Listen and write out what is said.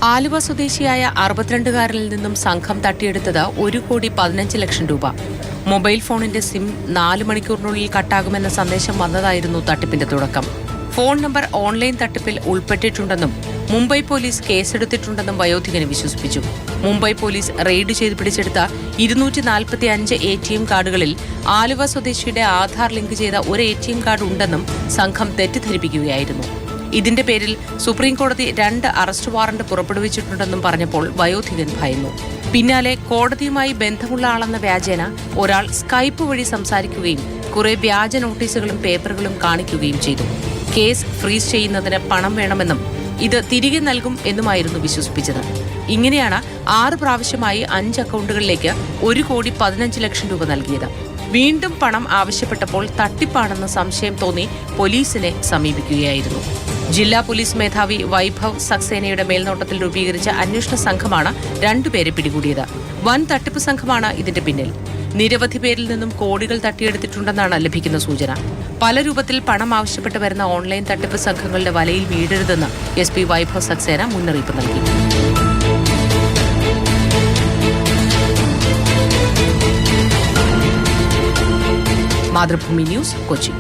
ആലുവ സ്വദേശിയായ 62-കാരനിൽ നിന്നും സംഘം തട്ടിയെടുത്തത് 1,15 ലക്ഷം രൂപ. മൊബൈൽ ഫോണിന്റെ സിം 4 മണിക്കൂറിനുള്ളിൽ കട്ടാകുമെന്ന സന്ദേശം വന്നതായിരുന്നു തട്ടിപ്പിന്റെ തുടക്കം. ഫോൺ നമ്പർ ഓൺലൈൻ തട്ടിപ്പിൽ ഉൾപ്പെട്ടിട്ടുണ്ടെന്നും മുംബൈ പോലീസ് കേസെടുത്തിട്ടുണ്ടെന്നും വയോധികനെ വിശ്വസിപ്പിച്ചു. മുംബൈ പോലീസ് റെയ്ഡ് ചെയ്ത് പിടിച്ചെടുത്ത 245 ATM കാർഡുകളിൽ ആലുവ സ്വദേശിയുടെ ആധാർ ലിങ്ക് ചെയ്ത ഒരു ATM കാർഡ് ഉണ്ടെന്നും സംഘം തെറ്റിദ്ധരിപ്പിക്കുകയായിരുന്നു. ഇതിന്റെ പേരിൽ സുപ്രീംകോടതി 2 അറസ്റ്റ് വാറന്റ് പുറപ്പെടുവിച്ചിട്ടുണ്ടെന്നും പറഞ്ഞപ്പോൾ വയോധികൻ ഭയന്നു. പിന്നാലെ കോടതിയുമായി ബന്ധമുള്ള ആളെന്ന വ്യാജേന ഒരാൾ സ്കൈപ്പ് വഴി സംസാരിക്കുകയും കുറെ വ്യാജ നോട്ടീസുകളും പേപ്പറുകളും കാണിക്കുകയും ചെയ്തു. കേസ് ഫ്രീസ് ചെയ്യുന്നതിന് പണം വേണമെന്നും ഇത് തിരികെ നൽകും എന്നുമായിരുന്നു വിശ്വസിപ്പിച്ചത്. ഇങ്ങനെയാണ് 6 പ്രാവശ്യമായി 5 അക്കൗണ്ടുകളിലേക്ക് 1,15 ലക്ഷം രൂപ നൽകിയത്. വീണ്ടും പണം ആവശ്യപ്പെട്ടപ്പോൾ തട്ടിപ്പാണെന്ന് സംശയം തോന്നി പോലീസിനെ സമീപിക്കുകയായിരുന്നു. ജില്ലാ പോലീസ് മേധാവി വൈഭവ് സക്സേനയുടെ മേൽനോട്ടത്തിൽ രൂപീകരിച്ച അന്വേഷണ സംഘമാണ് 2 പേരെ പിടികൂടിയത്. വൻ തട്ടിപ്പ് സംഘമാണ് ഇതിന്റെ പിന്നിൽ. നിരവധി പേരിൽ നിന്നും കോടികൾ തട്ടിയെടുത്തിട്ടുണ്ടെന്നാണ് ലഭിക്കുന്ന സൂചന. പല രൂപത്തിൽ പണം ആവശ്യപ്പെട്ട് വരുന്ന ഓൺലൈൻ തട്ടിപ്പ് സംഘങ്ങളുടെ വലയിൽ വീഴരുതെന്ന് SP വൈഭവ് സക്സേന മുന്നറിയിപ്പ് നൽകി. മാതൃഭൂമി ന്യൂസ്, കൊച്ചി.